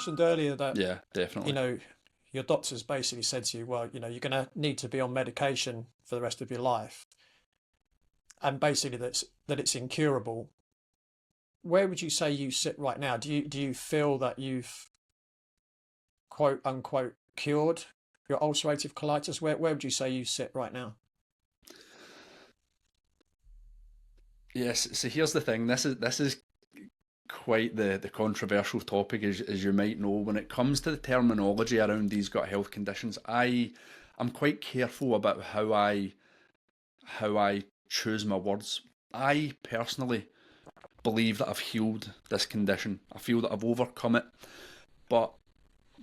mentioned earlier that, Yeah, you definitely. know, your doctors basically said to you, well, you're going to need to be on medication for the rest of your life, and basically that it's incurable. Where would you say you sit right now? Do you feel that you've quote unquote cured your ulcerative colitis? Where would you say you sit right now? Yes, so here's the thing. This is quite the controversial topic, as you might know. When it comes to the terminology around these gut health conditions, I'm quite careful about how I choose my words. I personally believe that I've healed this condition. I feel that I've overcome it, but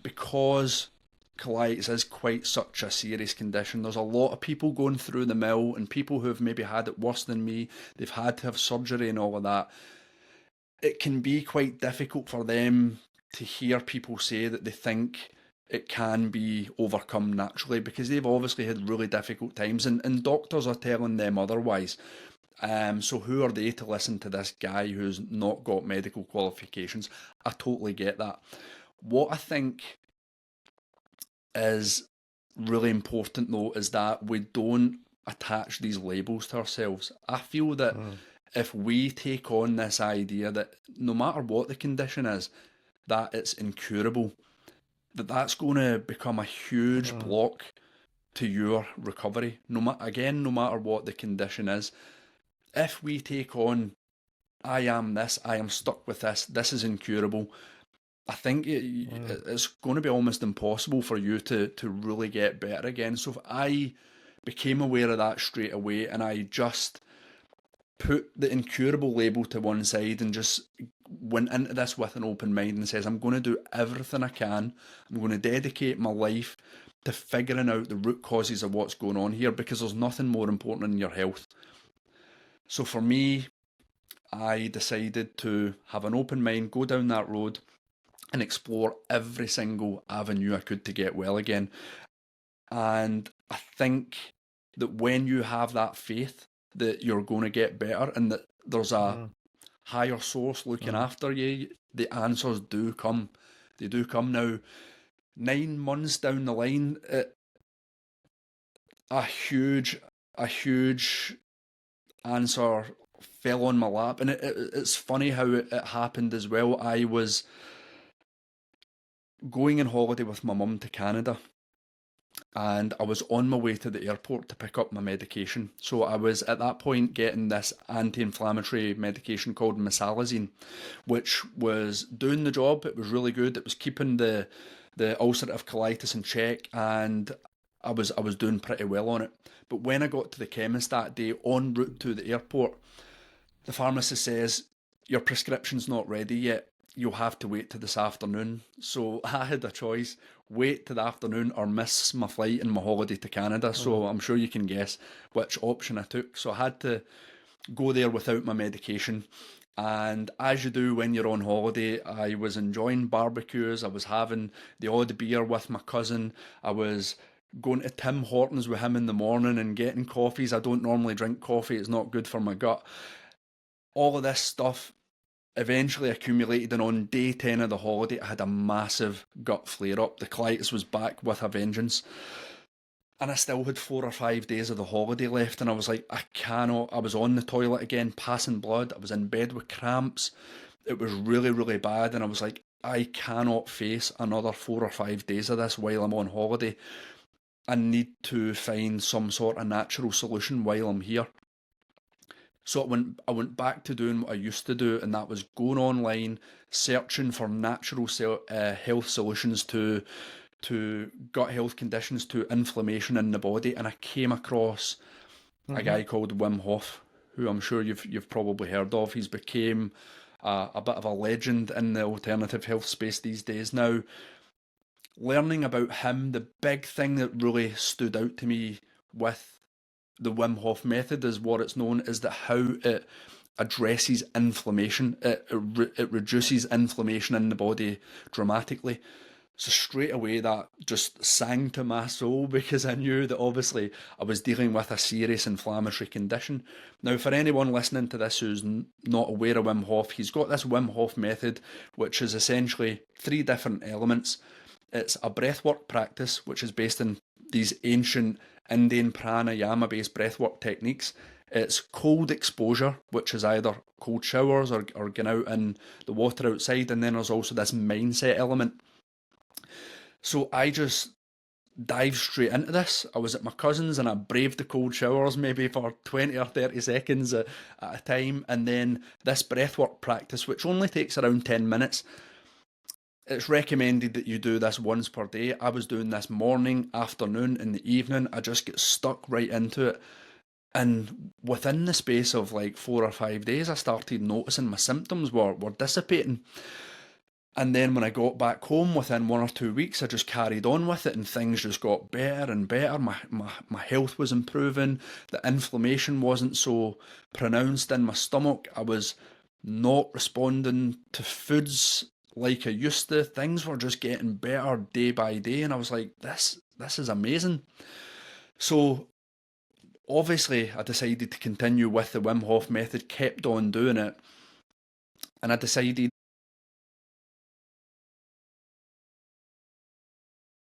because colitis is quite such a serious condition, there's a lot of people going through the mill, and people who have maybe had it worse than me. They've had to have surgery and all of that. It can be quite difficult for them to hear people say that they think it can be overcome naturally, because they've obviously had really difficult times, and doctors are telling them otherwise. So who are they to listen to this guy who's not got medical qualifications? I totally get that. What I think is really important though is that we don't attach these labels to ourselves. I feel that Mm, if we take on this idea that no matter what the condition is, that it's incurable, that's going to become a huge mm, block to your recovery. No matter what the condition is, if we take on, I am this, I am stuck with this is incurable, I think mm, it's going to be almost impossible for you to really get better again. So if I became aware of that straight away, and I just put the incurable label to one side and just went into this with an open mind and says, I'm going to do everything I can. I'm going to dedicate my life to figuring out the root causes of what's going on here, because there's nothing more important than your health. So for me, I decided to have an open mind, go down that road, and explore every single avenue I could to get well again. And I think that when you have that faith that you're going to get better and that there's a mm, higher source looking mm, after you, the answers do come. They do come. Now, 9 months down the line, a huge, a huge answer fell on my lap, and it's funny how it happened as well. I was going on holiday with my mum to Canada, and I was on my way to the airport to pick up my medication. So I was at that point getting this anti-inflammatory medication called mesalazine, which was doing the job. It was really good. It was keeping the ulcerative colitis in check, and I was doing pretty well on it. But when I got to the chemist that day en route to the airport, the pharmacist says, your prescription's not ready yet. You'll have to wait till this afternoon. So I had a choice, wait till the afternoon or miss my flight and my holiday to Canada. mm, So I'm sure you can guess which option I took. So I had to go there without my medication. And as you do when you're on holiday, I was enjoying barbecues. I was having the odd beer with my cousin. I was going to Tim Hortons with him in the morning and getting coffees. I don't normally drink coffee, it's not good for my gut. All of this stuff eventually accumulated, and on day 10 of the holiday, I had a massive gut flare up. The colitis was back with a vengeance. And I still had 4 or 5 days of the holiday left, and I was like, I cannot. I was on the toilet again, passing blood. I was in bed with cramps. It was really, really bad, and I was like, I cannot face another 4 or 5 days of this while I'm on holiday. I need to find some sort of natural solution while I'm here. So I went back to doing what I used to do, and that was going online, searching for natural health solutions to gut health conditions, to inflammation in the body, and I came across a mm-hmm. guy called Wim Hof, who I'm sure you've probably heard of. He's became a bit of a legend in the alternative health space these days. Now, learning about him, the big thing that really stood out to me with the Wim Hof method is what it's known is that how it addresses inflammation. It reduces inflammation in the body dramatically. So straight away that just sang to my soul, because I knew that obviously I was dealing with a serious inflammatory condition. Now, for anyone listening to this who's not aware of Wim Hof, he's got this Wim Hof method, which is essentially three different elements. It's a breathwork practice, which is based in these ancient Indian pranayama based breathwork techniques. It's cold exposure, which is either cold showers or going out in the water outside. And then there's also this mindset element. So I just dived straight into this. I was at my cousin's and I braved the cold showers maybe for 20 or 30 seconds at a time. And then this breathwork practice, which only takes around 10 minutes, it's recommended that you do this once per day. I was doing this morning, afternoon, in the evening. I just get stuck right into it. And within the space of like 4 or 5 days, I started noticing my symptoms were dissipating. And then when I got back home within 1 or 2 weeks, I just carried on with it and things just got better and better. My health was improving. The inflammation wasn't so pronounced in my stomach. I was not responding to foods like I used to. Things were just getting better day by day. And I was like, this is amazing. So obviously I decided to continue with the Wim Hof method, kept on doing it. And I decided